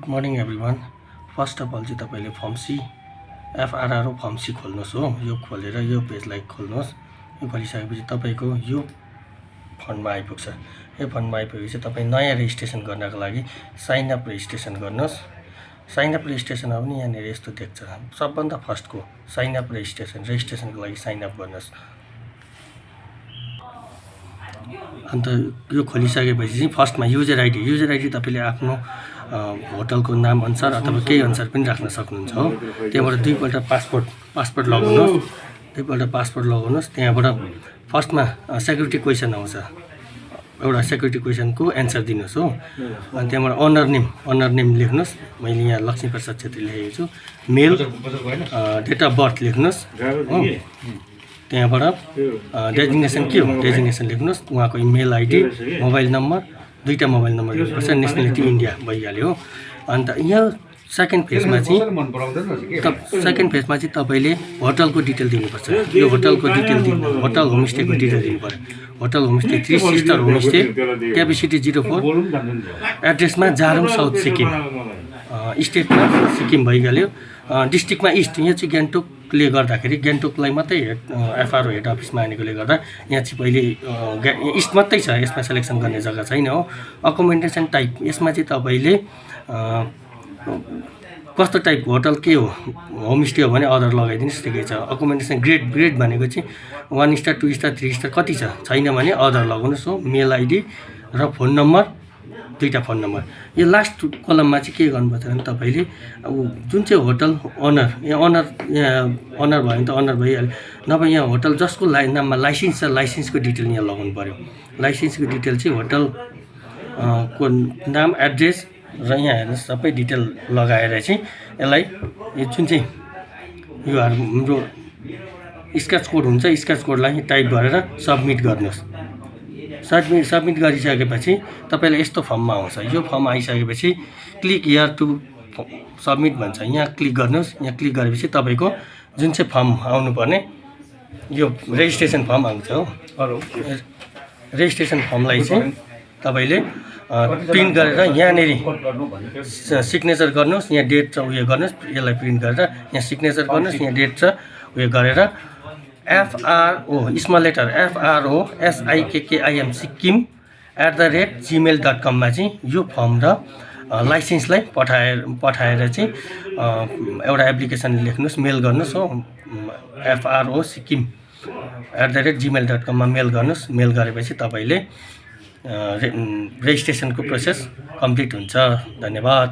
Good morning everyone. First of all चाहिँ तपाईँले form C FRRO form C खोल्नुहोस् हो। यो खोलेर यो पेजलाई खोल्नुहोस्। यो खोलिसकेपछि तपाईँको यो फन्डमा आइपुग्छ। यो फन्डमा आइपुगेपछि तपाईँ नयाँ रेजिस्ट्रेसन गर्नको लागि साइन अप रेजिस्ट्रेसन गर्नुहोस्। साइन अप रेजिस्ट्रेसनमा पनि यहाँनिर यस्तो देख्छ। सबभन्दा फर्स्टको साइन अप रेजिस्ट्रेसनको लागि साइन अप गर्नुहोस्। अन्त यो खोलिसकेपछि चाहिँ फर्स्टमा युजर आइडी तपाईँले आफ्नो होटलको नाम अनुसार अथवा केही अनुसार पनि राख्न सक्नुहुन्छ हो। त्यहाँबाट दुईपल्ट पासपोर्ट लगाउनुहोस्। त्यहाँबाट फर्स्टमा सेक्युरिटी क्वेसन आउँछ। एउटा सेक्युरिटी क्वेसनको एन्सर दिनुहोस् हो। अनि त्यहाँबाट अनर नेम लेख्नुहोस्। मैले यहाँ लक्ष्मीप्रसाद छेत्री लेखेको छु। मेल, डेट अफ बर्थ लेख्नुहोस् हो। त्यहाँबाट डेजिग्नेसन के हो डेजिग्नेसन लेख्नुहोस्। उहाँको इमेल आइडी, मोबाइल नम्बर, दुईवटा मोबाइल नम्बर लेख्नुपर्छ। नेसनालिटी इन्डिया भइहाल्यो हो। अन्त यहाँ सेकेन्ड फेजमा चाहिँ तपाईँले होटलको डिटेल दिनुपर्छ। यो होटलको डिटेल होटल होमस्टेको डिटेल दिनु पऱ्यो। Hotel homestay 3 star homestay, capacity 04, एड्रेसमा जारुङ साउथ सिक्किम, स्टेटमा सिक्किम भइहाल्यो, डिस्ट्रिक्टमा इस्ट। यहाँ चाहिँ गान्तोकले गर्दाखेरि गान्तोकलाई मात्रै एफआरओ हेड अफिसमा आनेकोले गर्दा यहाँ चाहिँ पहिले इस्ट मात्रै छ। यसमा सेलेक्सन गर्ने जग्गा छैन हो। अकोमोडेसन टाइप यसमा चाहिँ तपाईँले कस्तो टाइपको होटल के हो, होमस्टे हो भने अदर लगाइदिनुहोस्, ठिकै छ। अकोमोडेसन ग्रेड भनेको चाहिँ 1 स्टार 2 स्टार 3 स्टार कति छैन भने अदर लगाउनुहोस् हो। मेल आइडी र फोन नम्बर, दुईवटा फोन नम्बर। यो लास्ट कलममा चाहिँ के गर्नुपर्छ भने तपाईँले अब जुन चाहिँ होटल अनर भयो भने त अनर भइहाल्यो। नभए यहाँ होटल जसको नाममा लाइसेन्स छ लाइसेन्सको डिटेल यहाँ लगाउनु पऱ्यो। लाइसेन्सको डिटेल चाहिँ होटल को नाम, एड्रेस र यहाँ हेर्नुहोस् सबै डिटेल लगाएर चाहिँ यसलाई यो जुन चाहिँ यो हाम्रो स्क्र्याच कोड हुन्छ, स्क्र्याच कोडलाई टाइप गरेर सबमिट गर्नुहोस्। सबमिट गरिसकेपछि तपाईँलाई यस्तो फर्ममा आउँछ। यो फर्म आइसकेपछि क्लिक हियर टु सबमिट भन्छ। यहाँ क्लिक गर्नुहोस्। यहाँ क्लिक गरेपछि तपाईँको जुन चाहिँ फर्म आउनुपर्ने यो रेजिस्ट्रेसन फर्म आउँछ हो। रेजिस्ट्रेसन फर्मलाई चाहिँ तपाईँले प्रिन्ट गरेर यहाँनिर सिग्नेचर गर्नुहोस्। यहाँ डेट छ उयो गर्नुहोस्। यसलाई प्रिन्ट गरेर यहाँ सिग्नेचर गर्नुहोस्। यहाँ डेट छ उयो गरेर FRO small letter FRO SIKKIM Sikkim @gmail.com मा चाहिँ यो फर्म र लाइसेन्सलाई पठाएर चाहिँ एउटा एप्लिकेसन लेख्नुहोस्, मेल गर्नुहोस् हो। FRO सिक्किम @gmail.com मा मेल गर्नुहोस्। मेल गरेपछि तपाईँले रेजिस्ट्रेसनको प्रोसेस कम्प्लिट हुन्छ। धन्यवाद।